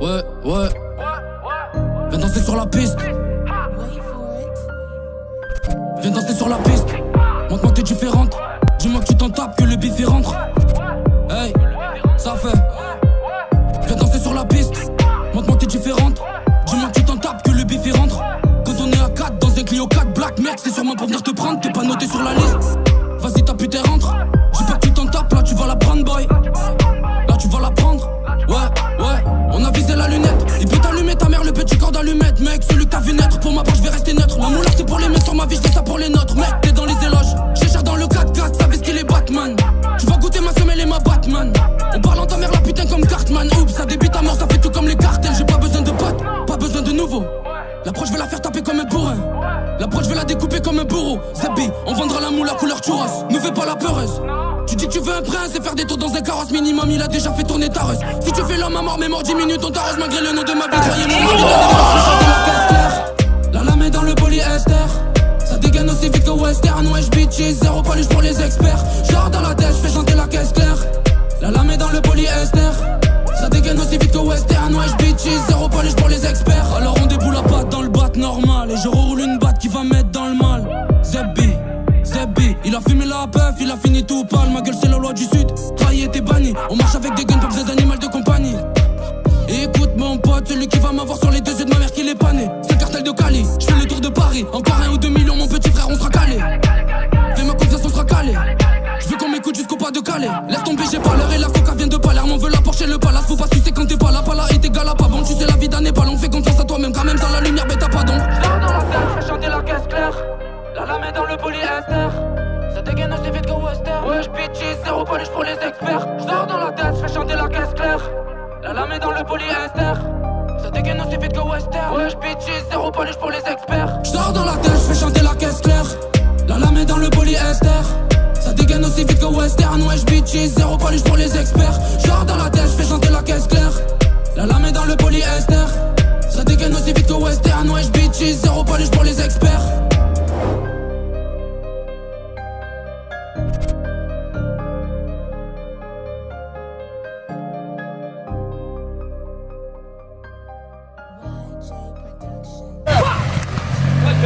Ouais, ouais. Viens danser sur la piste. Viens danser sur la piste. Montre-moi que t'es différente. Dis-moi que tu t'en tapes, que le bif rentre. Hey, ça fait. Viens danser sur la piste. Montre-moi que t'es différente. Dis-moi que tu t'en tapes, que le bif rentre. Quand on est à 4 dans un Clio 4 Black, mec, c'est sûrement pour venir te prendre. T'es pas noté sur la liste. Vas-y, ta pute rentre. J'ai pas que tu t'en tapes, là tu vas la prendre, boy. Là tu vas la prendre. Ouais, ouais, on a visé la lunette. Il peut t'allumer ta mère, le petit corps d'allumette. Mec, celui que t'as vu naître, pour ma part je vais rester neutre. Ma mouleur c'est pour les mecs, sur ma vie je dis ça pour les nôtres. Mec, t'es dans les éloges, j'ai cher dans le 4x4, savais ce qu'il est Batman. Tu vas goûter ma semelle et ma Batman. En parlant ta mère la putain comme Cartman. Oups, ça débite à mort, ça fait tout comme les cartels. J'ai pas besoin de potes, pas besoin de nouveau. L'approche je vais la faire taper comme un bourrin. L'approche je vais la découper comme un bourreau. Zabi, on vendra la moule à couleur churros. Ne fais pas la peureuse. Tu dis que tu veux un prince et faire des tours dans un carrosse minimum. Il a déjà fait tourner ta russe. Si tu fais l'homme à mort, mais mort 10 minutes on t'arrose. Malgré le nom de ma vie, croyez-moi. La lame est dans le polyester. Ça dégaine aussi vite que western. Wesh bitches, zéro polish pour les experts. Genre dans la tête, je fais chanter la caisse claire. La lame est dans le polyester. Ça dégaine aussi vite que western. Wesh bitches, zéro polish pour les experts. Alors on déboule la patte dans le bat normal. Et je roule une batte qui va mettre dans le mal. Zebbi, Zebbi, il a fumé la puff, il a fini tout pâle. Ma gueule c'est la loi du sud, trahi et t'es banni. On marche avec des guns, pas besoin d'animal de compagnie. Et écoute mon pote, celui qui va m'avoir sur les deux yeux de ma mère qui l'est pané. C'est le cartel de Cali, je fais le tour de Paris. Encore 1 ou 2 millions mon petit frère, on sera calé. Fais-moi confiance, on sera calé. Je veux qu'on m'écoute jusqu'au pas de Calais. Laisse tomber, j'ai pas l'heure et la coca vient de Palerme. On veut la Porsche et le palace, faut pas sucer quand t'es pas là. Pas là et t'es gala, pas bon, tu sais la vie d'un Népal. On fait confiance à toi-même quand même dans la lumière, mais t'as pas d'ombre. Je dans la tête, je fais chanter la caisse claire. La lame est dans le polyester. Ça dégaine aussi vite que western. Wesh bitches, zéro polish pour les experts. J'dors dans la tête, je fais chanter la caisse claire. La lame est dans le polyester. Ça dégaine aussi vite que western. Wesh bitches, zéro polish pour les experts. J'dors dans la tête, je fais chanter la caisse claire. La lame est dans le polyester. Ça dégaine aussi vite que western. Wesh bitches, zéro polish pour les experts. J'dors dans la tête, je fais chanter la caisse claire. La lame est dans le polyester. Ça dégaine aussi vite que western. Wesh bitches, zéro polish pour les experts.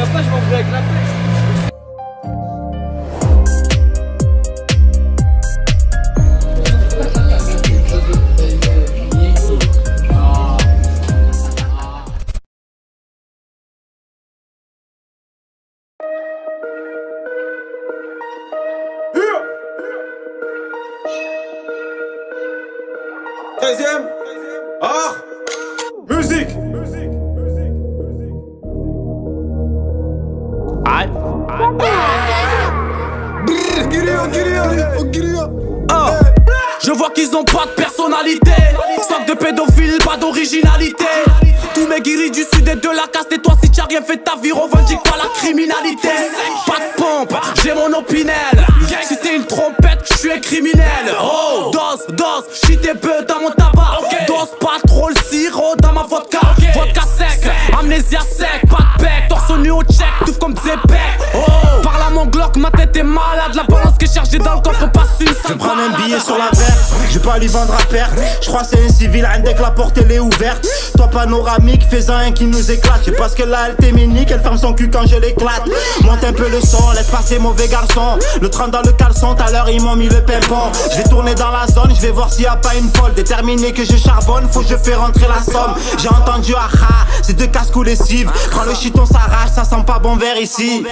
Après, je m'en vais avec la pêche. Deuxième, art, musique. Je vois qu'ils ont pas de personnalité. Sac de pédophiles, pas d'originalité. Tous mes guiris du sud et de la caste. Et toi si t'as rien fait de ta vie, revendique pas la criminalité. Pas de pompe, j'ai mon opinel. Si t'es une trompette, je suis un criminel. Oh, dose, shit et peu dans mon tabac. Dose pas trop le sirop dans ma vodka. Vodka sec, amnésia sec, pas de bec. Torse nu au check, tout comme Zepec. Oh, parle à mon Glock, ma tête est malade. La balance qui est chargée dans le coffre passe une. Je prends un billet sur la verre, je vais pas lui vendre à perte. Je crois c'est un civil, dès que la porte elle est ouverte. Toi panoramique, fais-en un qui nous éclate. C'est parce que là elle t'éminique, elle ferme son cul quand je l'éclate. Monte un peu le son, laisse passer mauvais garçon. Le 30 dans le caleçon, tout à l'heure ils m'ont mis le pimpon. Je vais tourner dans la zone, je vais voir s'il y a pas une folle. Déterminé que je charbonne, faut que je fais rentrer la somme. J'ai entendu aha, c'est deux casques ou lessive. Quand le chiton s'arrache, ça sent pas bon vers ici.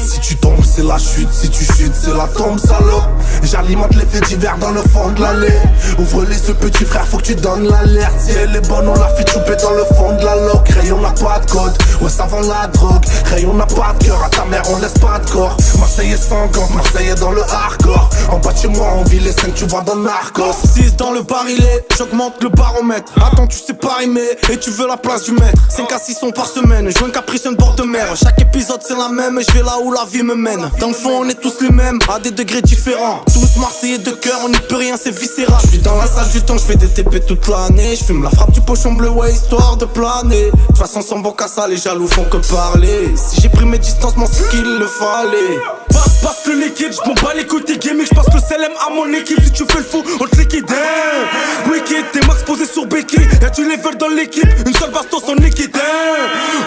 Si tu tombes c'est la chute, si tu chutes c'est la tombe salope. J'alimente les faits divers dans le fond de l'allée. Ouvre-les ce petit frère, faut que tu donnes l'alerte. Si elle est bonne on la fait chouper dans le fond de la loc. Rayon n'a pas de code, ouais ça vend la drogue. Rayon n'a pas de cœur, à ta mère on laisse pas de corps. Marseillais sanguin, Marseillais dans le hardcore. En bas de chez moi on vit les 5 tu vois dans Narcos. 6 dans le barillet, j'augmente le baromètre. Attends tu sais pas rimer et tu veux la place du maître. 5 à 6 sons par semaine, je veux un caprice, un bord de mer. Chaque épisode c'est la même et je vais là où la vie me mène. Dans le fond on est tous les mêmes, à des degrés différents. Tous Marseillais de cœur, on n'y peut rien, c'est viscéral. Je suis dans la salle du temps, je fais des TP toute l'année. Je fume la frappe du pochon bleu, ouais, histoire de planer. De toute façon, sans bon qu'à ça, les jaloux font que parler. Si j'ai pris mes distances, c'est qu'il le fallait. Passe le liquide, j'm'en bats les couilles tes gimmicks, j'passe le CLM à mon équipe. Si tu fais le fou, on te liquide. Wicked, t'es max posé sur Becky. Y'a du level dans l'équipe, une seule baston sans liquide.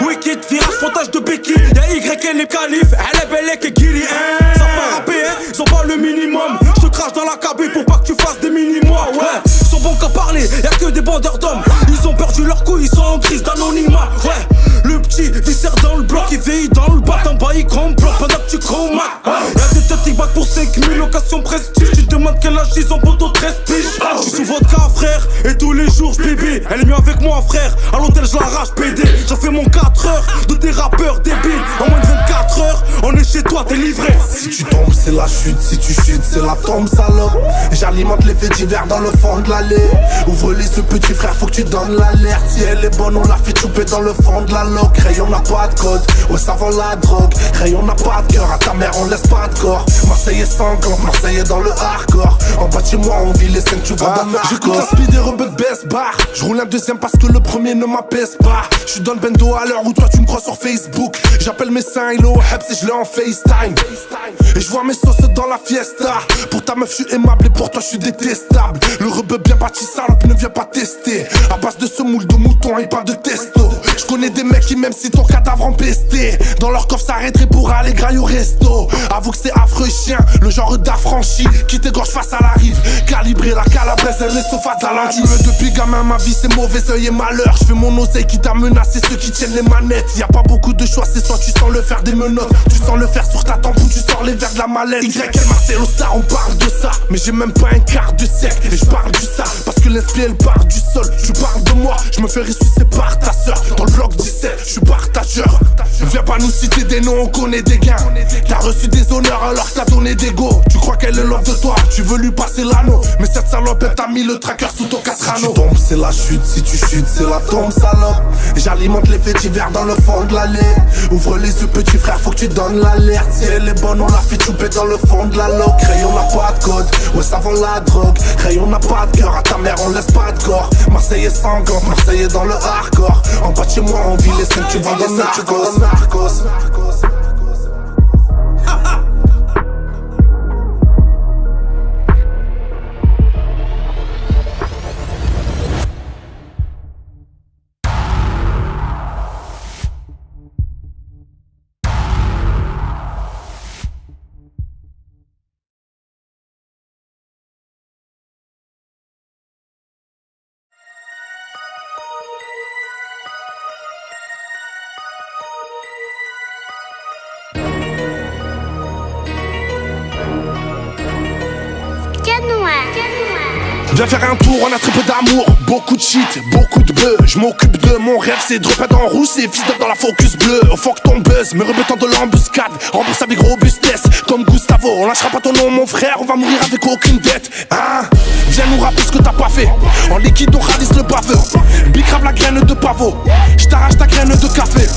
Wicked, virage, frontage de Becky. Y'a Y et les califs, elle est belle et Giri. Ça fait rapper, ils ont pas le minimum. J'te crache dans la cabine pour pas que tu fasses des mini-mois. Ouais, ils sont bons qu'à parler, y'a que des bandeurs d'hommes. Ils ont perdu leur couille, ils sont en crise d'anonymat. Ouais, le petit viscère dans le bloc, il veille dans le bas. En bas, il bloc pendant que tu chromates. Y'a des têtes qui battent pour 5000 locations prestige. Tu te demandes quel âge ils ont, poteau 13 piges. J'suis sous vodka frère, et tous les jours j'bébé. Elle est mieux avec moi frère, à l'hôtel j'l'arrache PD. J'ai fait mon 4 heures de des rappeurs débiles. En moins de 24 heures, on est chez toi, t'es livré. Si tu tombes c'est la chute, si tu chutes c'est la tombe salope. J'alimente les faits divers dans le fond de l'allée. Ouvre-les ce petit frère, faut que tu donnes l'alerte. Si elle est bonne on la fait chouper dans le fond de la loc. Rayon n'a pas de code, ouais ça vend la drogue. Rayon n'a pas de cœur, à ta mère on laisse pas de corps. Marseillais sanglante, Marseillais dans le hardcore. En bas de chez moi on vit les scènes, tu vois dans le hardcore. J'écoute la speed et rebut baisse bar. J'roule un deuxième parce que le premier ne m'apaise pas. J'suis dans le bendo à l'heure où toi tu me crois sur Facebook. J'appelle mes seins, il est au Hebs et je l'ai en FaceTime. Et je vois mes sauces dans la fiesta. Pour ta meuf je suis aimable et pour toi je suis détestable. Le rebeu bien bâti salope ne vient pas tester. À base de ce moule de mouton et pas de testo. Je connais des mecs qui même si ton cadavre empesté, dans leur coffre s'arrêterait pour aller grailler au resto. Avoue que c'est affreux chien, le genre d'affranchi qui t'égorge face à la rive. Calibrer la calabrese, elle est sauf talentueux. Depuis gamin ma vie c'est mauvais œil et malheur. Je fais mon oseille qui t'a menacé, ceux qui tiennent les manettes. Y'a pas beaucoup de choix, c'est soit tu sens le faire des menottes, tu sens le faire sur ta tempe ou tu sors les verres de la mallette. YL Marcelo Star, on parle de ça, mais j'ai même pas un quart de siècle. Et je parle du ça, parce que l'esprit elle part du sol. Tu parles de moi, je me fais ressusciter par ta sœur. Dans le bloc 17, je suis partageur. Viens pas nous citer des noms, on connaît des gains. T'as reçu des honneurs alors que t'as donné des go. Tu crois qu'elle est l'offre de toi, tu veux lui passer l'anneau. Mais cette salope elle t'a mis le tracker sous ton 4 anneaux. Si tu tombes c'est la chute, si tu chutes c'est la tombe salope. J'alimente les faits divers dans le fond de l'allée. Ouvre les yeux petit frère, faut que tu donnes l'alerte. Si elle est bonne on la fait chouper dans le fond de la loc. Rayon n'a pas de code, ouais ça vend la drogue. Rayon n'a pas de cœur, à ta mère on laisse pas de corps. Marseillais sanglante, Marseillais dans le hardcore. En bas de chez moi on vit les scènes, tu vends dans narcos. Viens faire un tour, on a très peu d'amour, beaucoup de shit, beaucoup de bœufs. Je m'occupe de mon rêve, c'est de repère dans rouge, c'est fils dans la focus bleue. Au fuck ton buzz, me rebutant de l'embuscade, rembourse avec robustesse, comme Gustavo. On lâchera pas ton nom mon frère, on va mourir avec aucune dette. Hein? Viens nous rappeler ce que t'as pas fait. En liquide on ralise le baveux. Bicrave la graine de pavot, j't'arrache ta graine de café.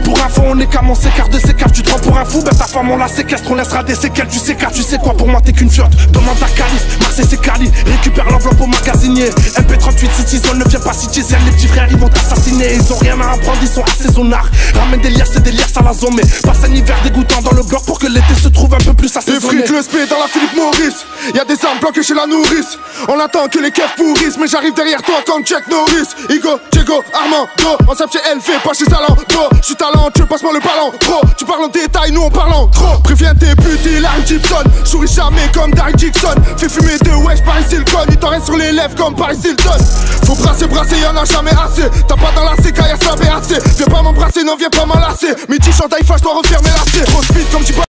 Pour info on est comme on s'écarte de ses caves. Tu te prends pour un fou, ben ta femme on la séquestre. On laissera des séquelles, tu sais car tu sais quoi. Pour moi t'es qu'une fiotte, demande ta calife. Marseille c'est Cali, récupère l'enveloppe au magasinier. MP38 Citizen ne vient pas si Gisèle. Les petits frères ils vont t'assassiner. Ils ont rien à apprendre, ils sont assaisonnards. Ramène des lières, c'est des lières, ça la zone. Mais passe un hiver dégoûtant dans le bloc pour que l'été se trouve un peu plus assaisonné. Les fric, le spé dans la Philippe Maurice. Y'a des armes bloquées chez la nourrice. On attend que les keufs pourrissent. Mais j'arrive derrière toi comme Chuck Norris. Igo, Diego, Armando. On s'appelle chez LV, pas chez Salando. J'suis talentueux, passe-moi le ballon. Trop, tu parles en détail, nous on parle en gros. Préviens tes putes, il Larry Gibson. Souris jamais comme Darry Dixon. Fais fumer de wesh, Paris Hilton. Il t'en reste sur les lèvres comme Paris Hilton. Faut brasser, y'en a jamais assez. T'as pas dans la CK, y'a ça BAC. Viens pas m'embrasser, non viens pas m'enlacer. Midi, chantaille, flash, dois refermer la C. Trop speed comme tu